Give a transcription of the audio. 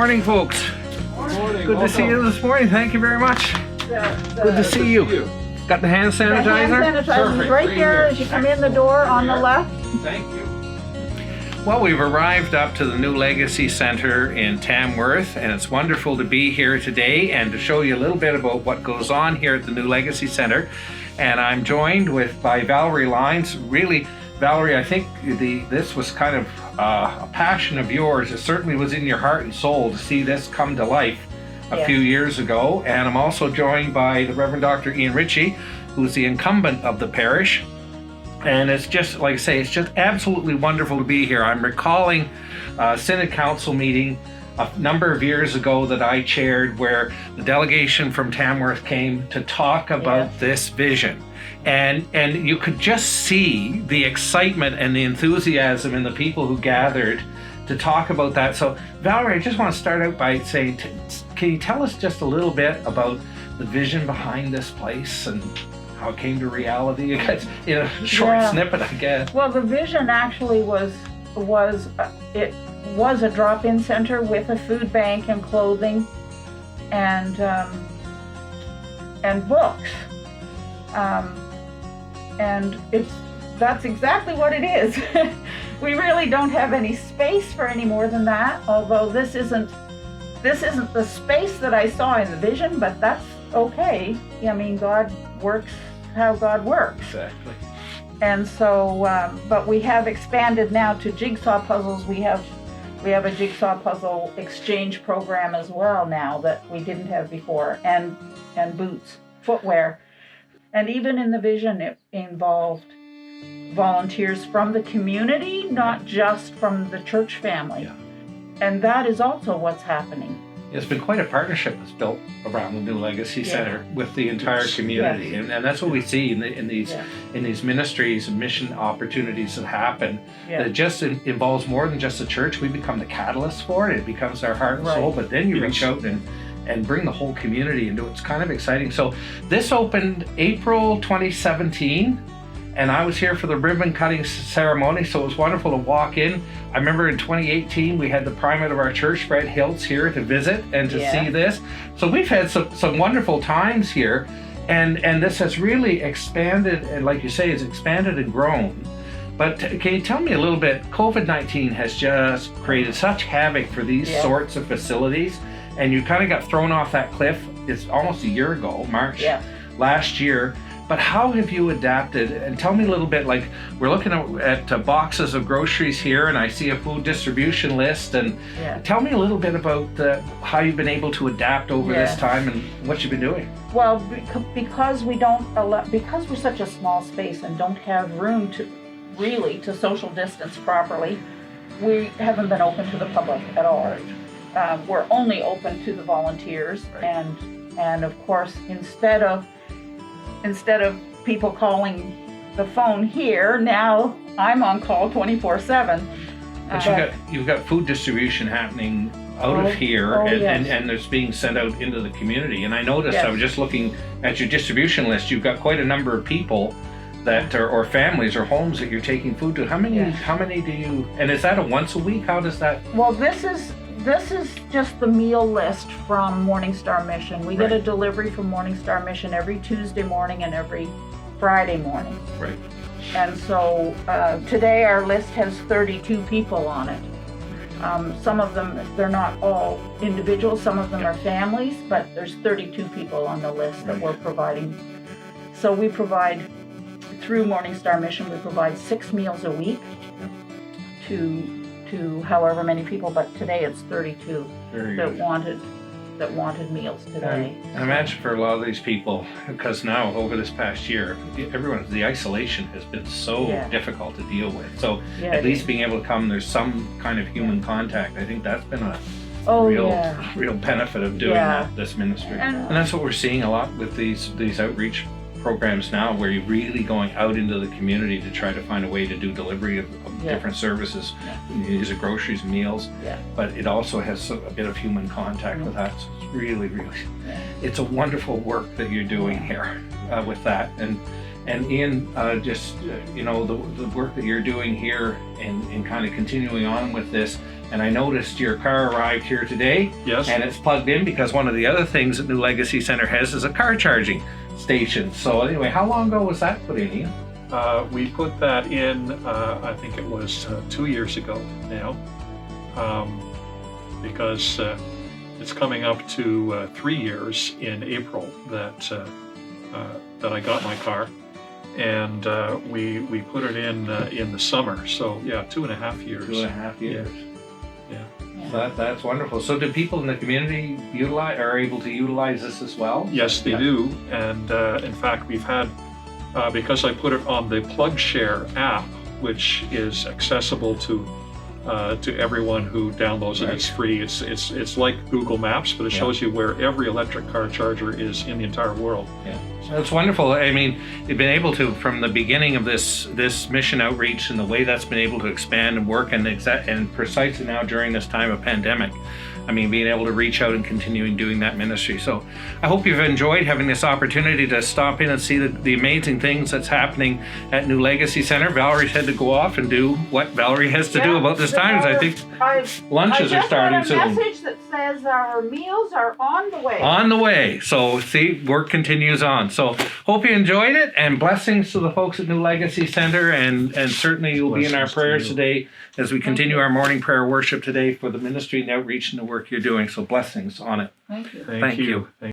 morning, folks. Morning. Good to see you this morning. Thank you very much. Good to see you. Got the hand sanitizer? The hand sanitizer is right there as you come in the door on the left. Thank you. Well, we've arrived up to the new Legacy Center in Tamworth, and it's wonderful to be here today and to show you a little bit about what goes on here at the new Legacy Center. And I'm joined by Valerie Lines. Really, Valerie, I think this was kind of a passion of yours. It certainly was in your heart and soul to see this come to life a few years ago. And I'm also joined by the Reverend Dr. Ian Ritchie, who's the incumbent of the parish. And it's just, like I say, it's just absolutely wonderful to be here. I'm recalling a Synod Council meeting a number of years ago that I chaired, where the delegation from Tamworth came to talk about this vision. And you could just see the excitement and the enthusiasm in the people who gathered to talk about that. So Valerie, I just want to start out by saying, can you tell us just a little bit about the vision behind this place and how it came to reality? In a short snippet, I guess. Well, the vision actually was a drop-in center with a food bank and clothing and books. And that's exactly what it is. We really don't have any space for any more than that, although this isn't the space that I saw in the vision, but that's okay. I mean, God works how God works. Exactly. And so, but we have expanded now to jigsaw puzzles. We have a jigsaw puzzle exchange program as well now that we didn't have before, and boots, footwear. And even in the vision, it involved volunteers from the community, not just from the church family. Yeah. And that is also what's happening. It's been quite a partnership that's built around the new Legacy Center with the entire community, Yes. and that's what we see in these ministries and mission opportunities that happen. That it just involves more than just the church. We become the catalyst for it. It becomes our heart and soul. But then you reach out and bring the whole community into it. It's kind of exciting. So this opened April 2017. And I was here for the ribbon cutting ceremony, so it was wonderful to walk in. I remember in 2018, we had the primate of our church, Fred Hiltz, here to visit and to see this. So we've had some wonderful times here, and this has really expanded, and like you say, it's expanded and grown. But can you tell me a little bit, COVID-19 has just created such havoc for these sorts of facilities, and you kind of got thrown off that cliff. It's almost a year ago, March last year. But how have you adapted? And tell me a little bit, like, we're looking at boxes of groceries here, and I see a food distribution list. And tell me a little bit about how you've been able to adapt over this time and what you've been doing. Well, because because we're such a small space and don't have room to social distance properly, we haven't been open to the public at all. We're only open to the volunteers, and of course, instead of people calling the phone here, now I'm on call 24/7. But you've got food distribution happening out of here, and it's being sent out into the community. And I noticed, I was just looking at your distribution list, you've got quite a number of people that or families or homes that you're taking food to. How many do you, and is that a once a week? How does that? Well, this is just the meal list from Morning Star Mission. We get a delivery from Morning Star Mission every Tuesday morning and every Friday morning. Right. And so today our list has 32 people on it. Some of them, they're not all individuals, some of them are families, but there's 32 people on the list that we're providing. So we provide, through Morning Star Mission, we provide 6 meals a week to however many people, but today it's 32 that wanted meals today. I imagine for a lot of these people, because now over this past year, the isolation has been so difficult to deal with. So at least being able to come, there's some kind of human contact. I think that's been a real benefit of doing this ministry. And that's what we're seeing a lot with these outreach programs now, where you're really going out into the community to try to find a way to do delivery of different services. These are groceries, meals, but it also has a bit of human contact with that. So it's really, it's a wonderful work that you're doing here with that. And And Ian, the work that you're doing here and kind of continuing on with this. And I noticed your car arrived here today. Yes. And it's plugged in because one of the other things that New Legacy Center has is a car charging station. So anyway, how long ago was that put in, Ian? We put that in, I think it was 2 years ago now, because it's coming up to 3 years in April that I got my car, and we put it in the summer. So yeah, 2.5 years. 2.5 years. Yeah. So that's wonderful. So do people in the community are able to utilize this as well? Yes, they do. And in fact, we've had, because I put it on the PlugShare app, which is accessible to everyone who downloads it. Right. It's free. It's like Google Maps, but it shows you where every electric car charger is in the entire world. Yeah, that's wonderful. I mean, you've been able to, from the beginning of this mission outreach and the way that's been able to expand and work, and precisely now during this time of pandemic, I mean, being able to reach out and continuing doing that ministry. So I hope you've enjoyed having this opportunity to stop in and see the amazing things that's happening at New Legacy Center. Valerie's had to go off and do what Valerie has to do about this time. I think lunches are starting soon. I just got a message that says our meals are on the way. On the way. So see, work continues on. So hope you enjoyed it, and blessings to the folks at New Legacy Center, and certainly you'll be in our prayers today as we continue our morning prayer worship today for the ministry and outreach and the work you're doing. So blessings on it. Thank you. Thank you.